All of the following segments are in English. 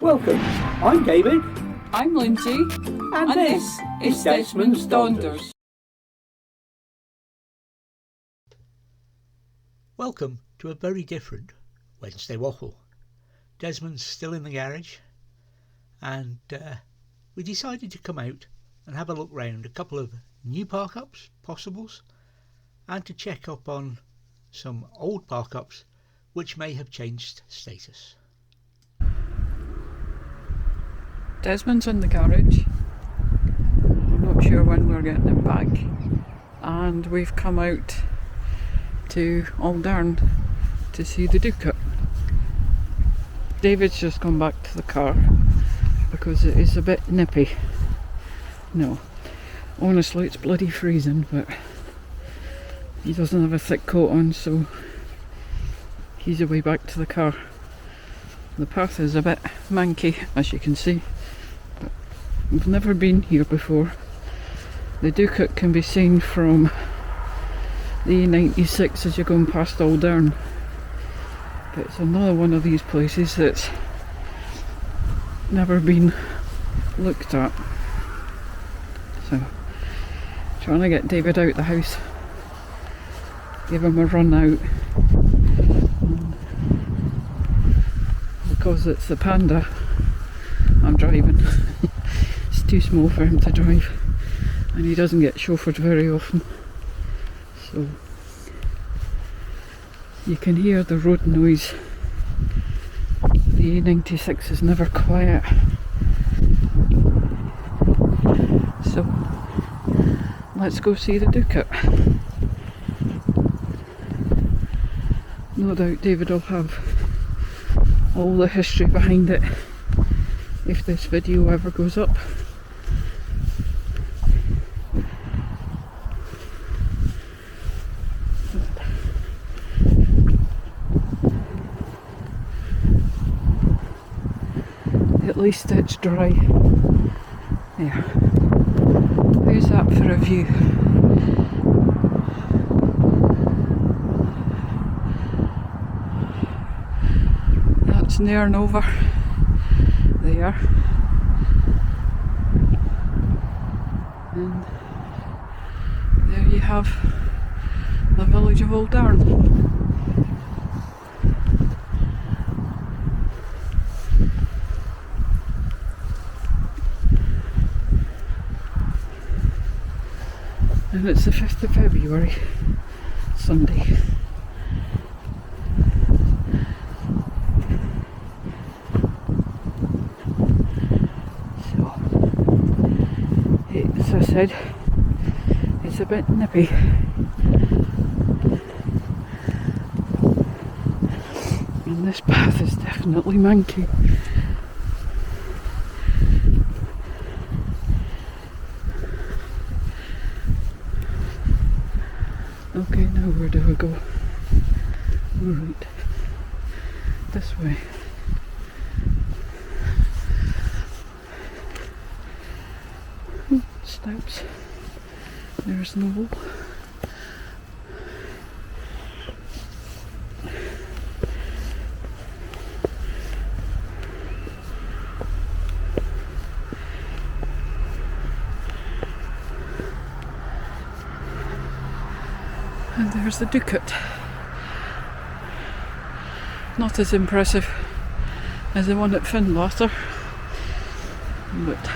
Welcome, I'm David. I'm Lindsay. And this is Desmond's Donders. Welcome to a very different Wednesday Waffle. Desmond's still in the garage, and we decided to come out and have a look round a couple of new park-ups, possibles, and to check up on some old park-ups which may have changed status. Desmond's in the garage. I'm not sure when we're getting him back. And we've come out to Donders to see the Ducat. David's just gone back to the car because it is a bit nippy. No, honestly it's bloody freezing, but he doesn't have a thick coat on, so he's away back to the car. The path is a bit manky, as you can see. We've never been here before. The Ducat can be seen from the A96 as you're going past Donders. But it's another one of these places that's never been looked at. So, trying to get David out the house, give him a run out. Because it's the Panda I'm driving. It's too small for him to drive, and he doesn't get chauffeured very often, so you can hear the road noise. The A96 is never quiet, so let's go see the Ducat. No doubt David will have all the history behind it if this video ever goes up. At least it's dry. Yeah. How's that for a view? That's near and over there. And there you have the village of Donders. And it's the 5th of February, Sunday. So, as I said, it's a bit nippy. And this path is definitely manky. Okay, now where do we go? Alright, this way. Steps. There's Noel. And there's the Ducat. Not as impressive as the one at Finlater, but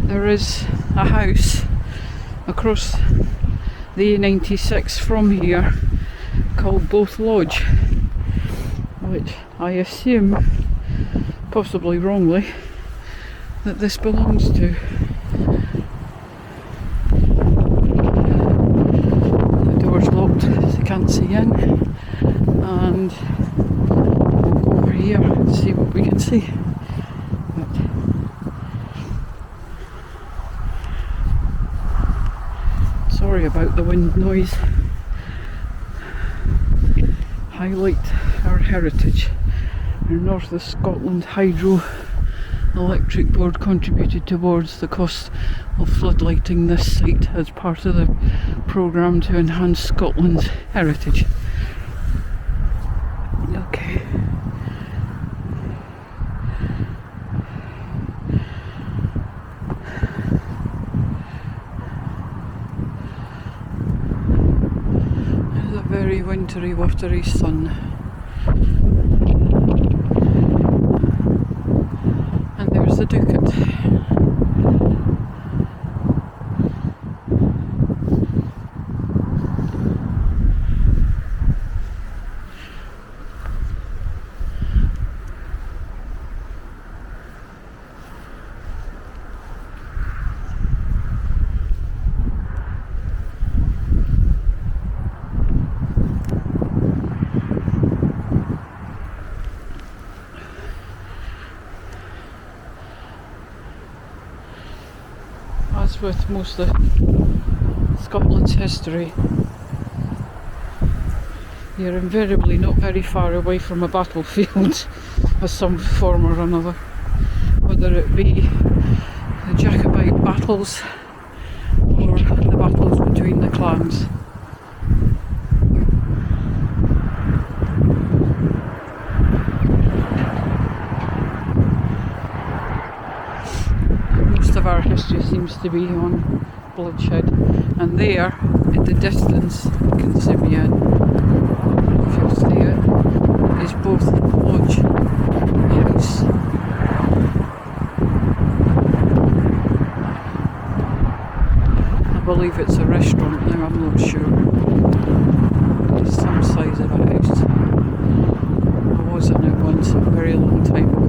there is a house across the A96 from here called Both Lodge, which I assume, possibly wrongly, that this belongs to. The door's locked, so you can't see in, and we'll go over here and see what we can see. Sorry about the wind noise. Highlight our heritage. Our North of Scotland Hydro Electric Board contributed towards the cost of floodlighting this site as part of the programme to enhance Scotland's heritage. wintry, watery sun. And there's the Ducat. As with most of Scotland's history, you're invariably not very far away from a battlefield of some form or another, whether it be the Jacobite battles or the battles between the clans. Most of our history seems to be on bloodshed, and there in the distance, you can zoom in, if you'll see it, is both Lodge House. I believe it's a restaurant now, I'm not sure. It's some size of a house. I was in it once a very long time ago,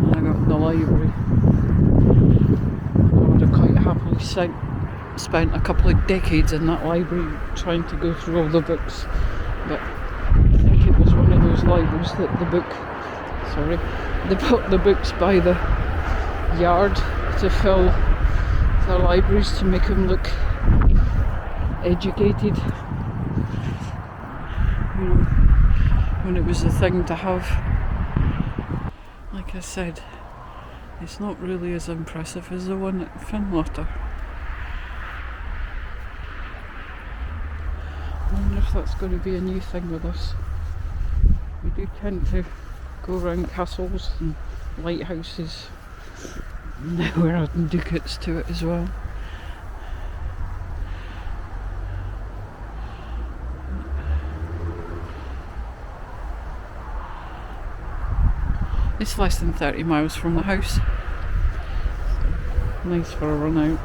and I got in the library. I would have quite happily spent a couple of decades in that library trying to go through all the books, but I think it was one of those libraries that they put the books by the yard to fill the libraries to make them look educated, you know, when it was a thing to have. Like I said, it's not really as impressive as the one at Finwater. I wonder if that's going to be a new thing with us. We do tend to go around castles and lighthouses. Now we're adding ducats to it as well. It's less than 30 miles from the house. Nice for a run out.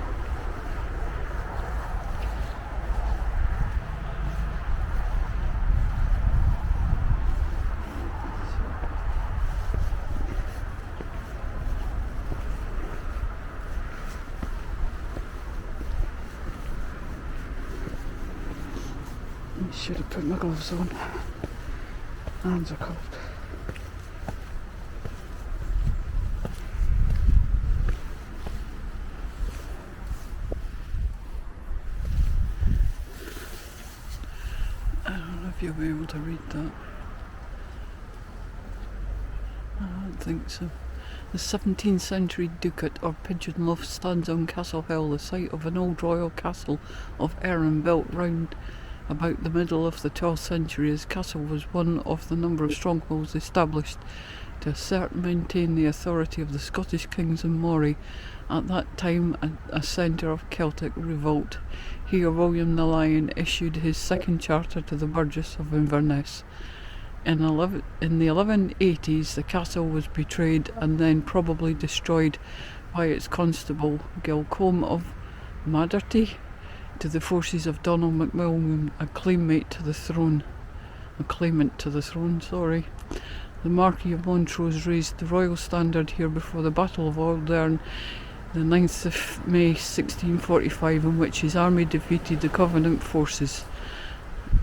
I should have put my gloves on. Hands are cold. I don't know if you'll be able to read that. I don't think so. The 17th century Ducat or Pigeon Loft stands on Castle Hill, the site of an old royal castle of Erin built round about the middle of the 12th century. His castle was one of the number of strongholds established to assert and maintain the authority of the Scottish kings and Moray, at that time a centre of Celtic revolt. Here William the Lion issued his second charter to the burgess of Inverness. In the 1180s the castle was betrayed and then probably destroyed by its constable Gilcombe of Maderty to the forces of Donald MacMillan, a claimant to the throne. The Marquis of Montrose raised the royal standard here before the Battle of Aldern, the 9th of May 1645, in which his army defeated the Covenant forces.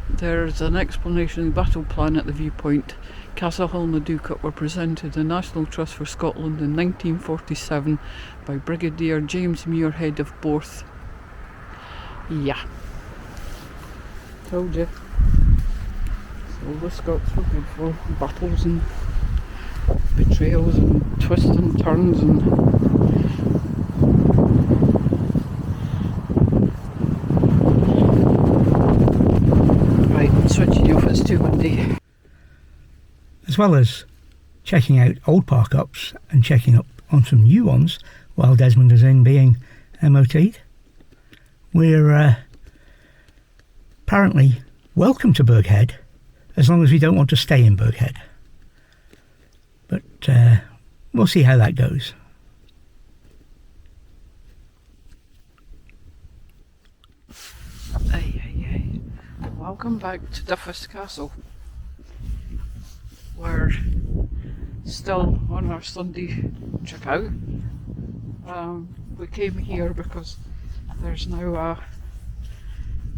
There is an explanation of the battle plan at the viewpoint. Castle Hill and the Ducat were presented to the National Trust for Scotland in 1947 by Brigadier James Muirhead of Borth. Yeah. Told you. So the Scots were good for battles and betrayals and twists and turns and right, I'm switching you off, it's too windy. As well as checking out old park-ups and checking up on some new ones while Desmond is in being MOT'd, we're apparently welcome to Burghead, as long as we don't want to stay in Burghead. But we'll see how that goes. Aye. Welcome back to Duffus Castle. We're still on our Sunday trip out. We came here because there's now a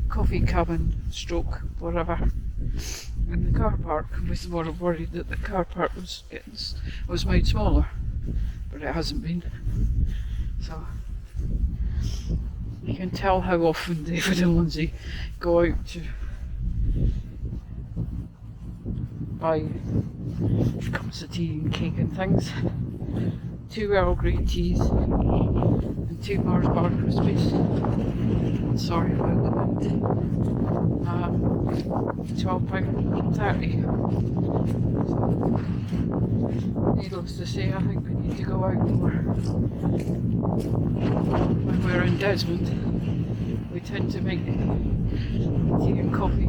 coffee cabin stroke whatever in the car park. We were worried that the car park was made smaller, but it hasn't been. So you can tell how often David and Lindsay go out to buy cups of tea and cake and things. 2 Earl Grey teas and 2 Mars bar Krispies. Sorry about the wind. £12.30. Needless to say, I think we need to go out more. When we're in Desmond, we tend to make tea and coffee,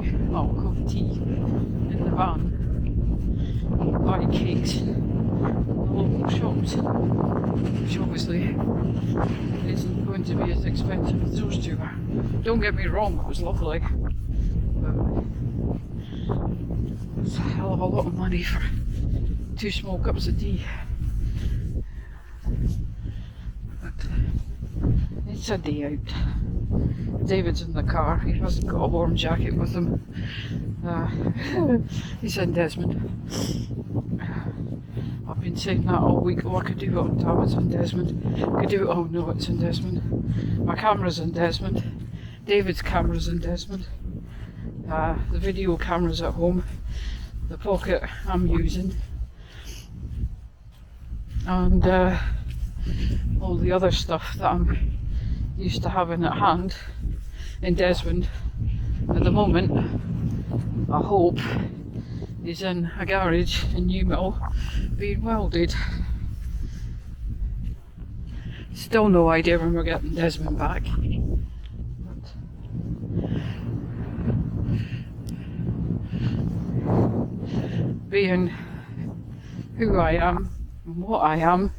tea in the van, buy cakes in the local shops, which obviously isn't going to be as expensive as those two are. Don't get me wrong, it was lovely, but it's a hell of a lot of money for 2 small cups of tea. But it's a day out. David's in the car, he hasn't got a warm jacket with him. He's in Desmond. I've been saying that all week. Oh, I could do it on time, it's in Desmond. I could do it, oh no, it's in Desmond. My camera's in Desmond. David's camera's in Desmond. The video camera's at home. The pocket I'm using. And all the other stuff that I'm used to having at hand in Desmond at the moment, I hope, is in a garage in Newmill being welded. Still no idea when we're getting Desmond back. But being who I am and what I am,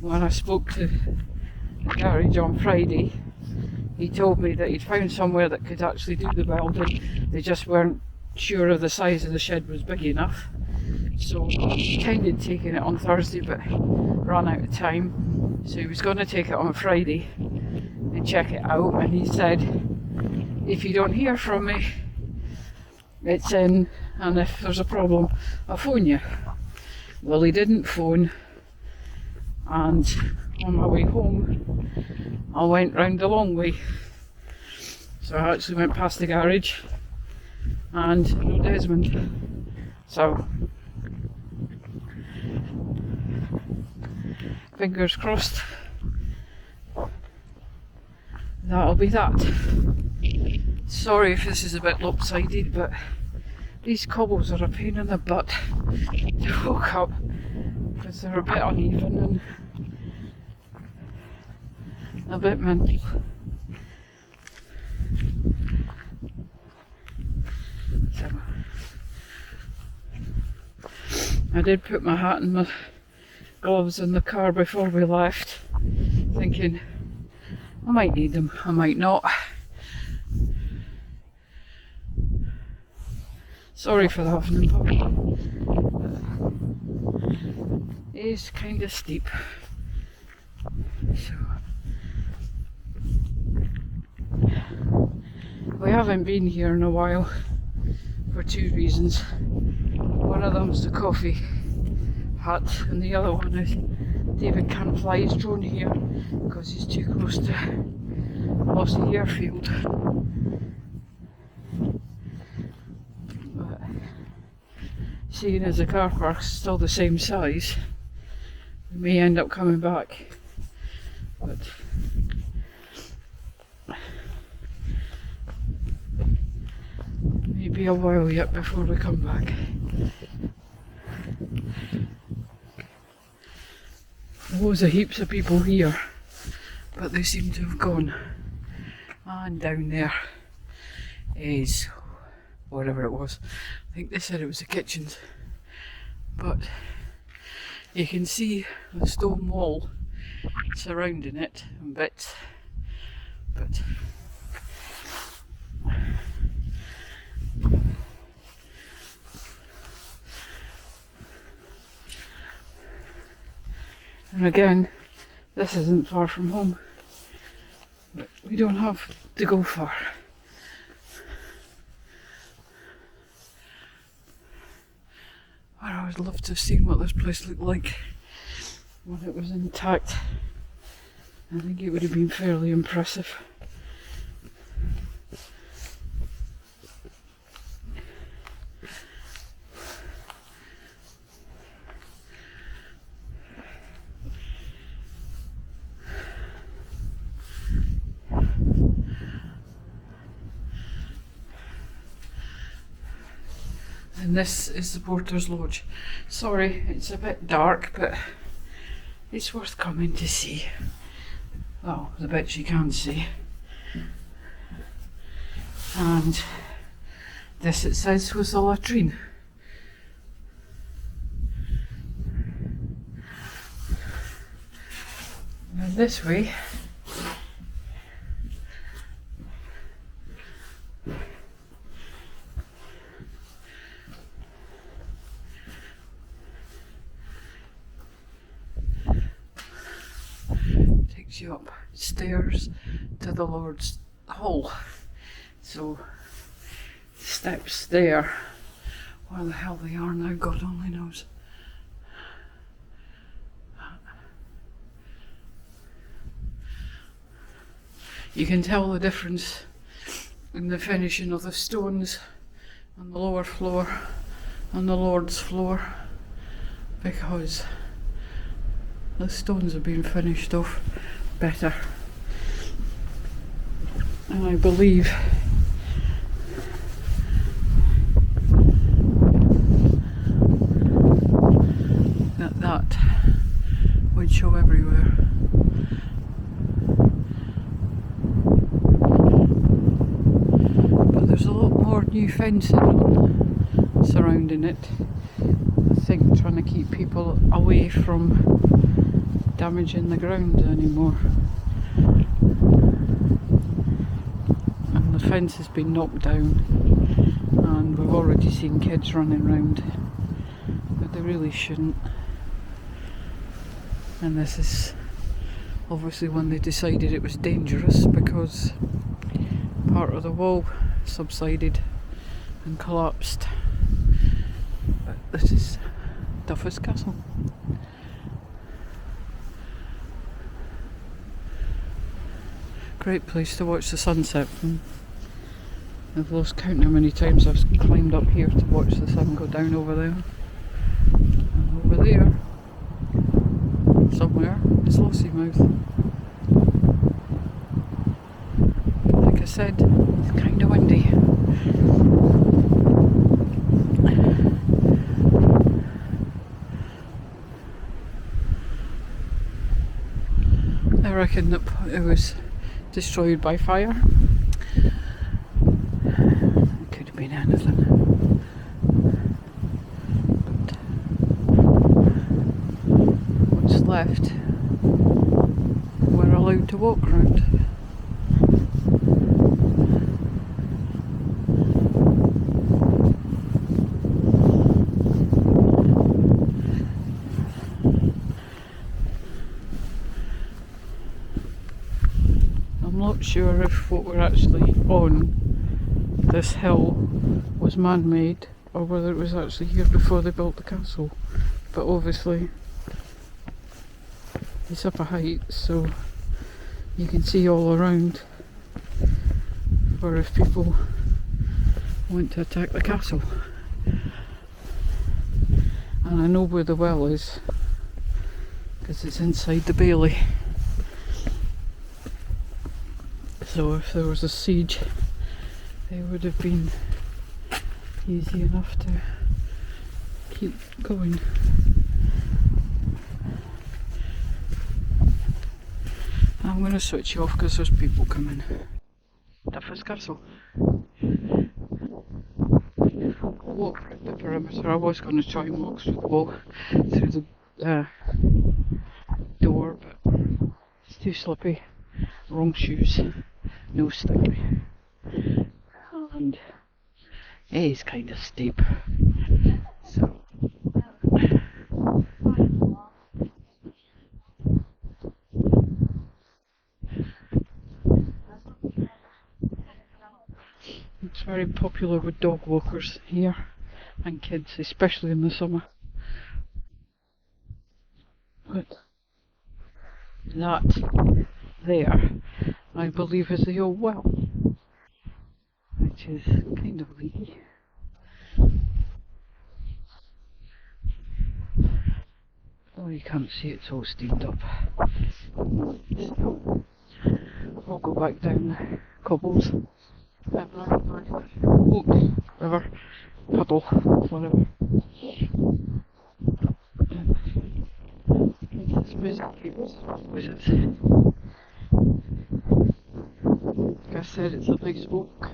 when I spoke to the garage on Friday, he told me that he'd found somewhere that could actually do the welding. They just weren't sure if the size of the shed was big enough. So he kind of taken it on Thursday but ran out of time. So he was going to take it on Friday and check it out, and he said, if you don't hear from me, it's in, and if there's a problem, I'll phone you. Well, he didn't phone, and on my way home I went round the long way. So I actually went past the garage and no Desmond. So fingers crossed that'll be that. Sorry if this is a bit lopsided, but these cobbles are a pain in the butt to hook up because they're a bit uneven and a bit mental. So I did put my hat and my gloves in the car before we left, thinking I might need them, I might not. Sorry for the huffing and puffing. It is kind of steep. So we haven't been here in a while for 2 reasons. One of them's the coffee hut, and the other one is David can't fly his drone here because he's too close to Mossy Airfield. But seeing as the car park's still the same size, we may end up coming back. But maybe a while yet before we come back. There was a heaps of people here, but they seem to have gone. And down there is whatever it was. I think they said it was the kitchens. But you can see the stone wall surrounding it in bits. But and again, this isn't far from home, but we don't have to go far. I would love to have seen what this place looked like when it was intact. I think it would have been fairly impressive. And this is the Porter's Lodge. Sorry, it's a bit dark, but it's worth coming to see. Oh, the bits you can see. And this, it says, was the latrine. And this way, takes you upstairs to the Lord's Hall. So, steps there. Where the hell they are now, God only knows. You can tell the difference in the finishing of the stones on the lower floor, on the Lord's floor, because the stones have been finished off better. And I believe that would show everywhere. But there's a lot more new fencing on surrounding it. I think trying to keep people away from damaging the ground anymore. And the fence has been knocked down, and we've already seen kids running around, but they really shouldn't. And this is obviously when they decided it was dangerous, because part of the wall subsided and collapsed. But this is Duffus Castle. Great place to watch the sunset from. I've lost count how many times I've climbed up here to watch the sun go down over there. And over there, somewhere, is Lossiemouth. Like I said, it's kind of windy. I reckon that it was destroyed by fire. It could have been anything. But what's left, we're allowed to walk around. I'm not sure if what we're actually on, this hill, was man-made, or whether it was actually here before they built the castle. But obviously it's up a height, so you can see all around for if people want to attack the castle. And I know where the well is, because it's inside the bailey. So if there was a siege, they would have been easy enough to keep going. I'm going to switch you off because there's people coming. Duffus Castle. walk around the perimeter. I was going to try and walk through the wall, through the door, but it's too slippy. Wrong shoes, no stick, and it is kind of steep. So it's very popular with dog walkers here and kids, especially in the summer. But that there, I believe, is the old well, which is kind of leaky. Oh, you can't see it's all steamed up. So, I'll go back down the cobbles. River, puddle, whatever. This music keeps wizards. Like I said, it's a nice walk.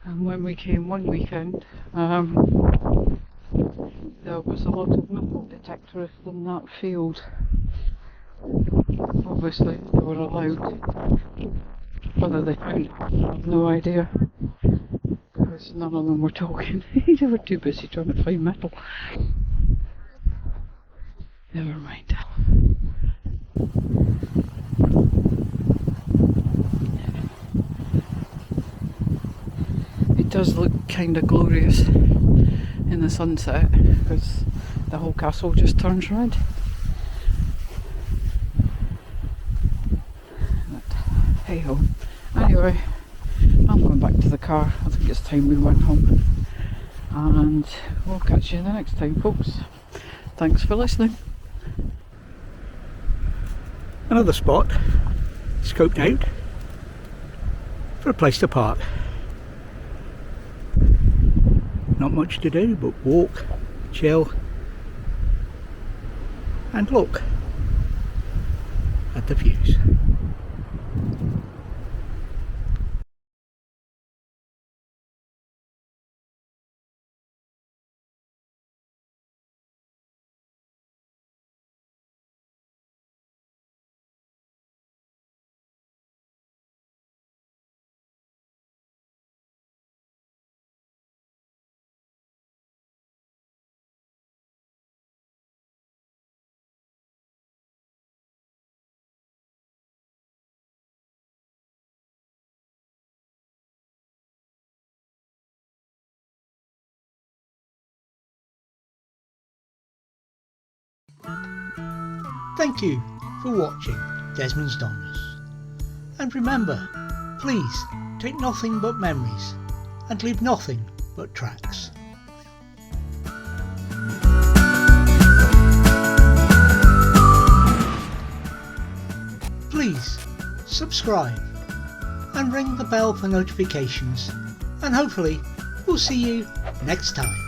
And when we came one weekend, there was a lot of metal detectorists in that field. Obviously they were allowed. Whether they found it, I have no idea, because none of them were talking. They were too busy trying to find metal. Never mind. It does look kind of glorious in the sunset, because the whole castle just turns red. But hey ho. Anyway, I'm going back to the car. I think it's time we went home. And we'll catch you the next time, folks. Thanks for listening. Another spot scoped out for a place to park. Not much to do but walk, chill, and look at the views. Thank you for watching Desmond's Donders. And remember, please take nothing but memories and leave nothing but tracks. Please subscribe and ring the bell for notifications, and hopefully we'll see you next time.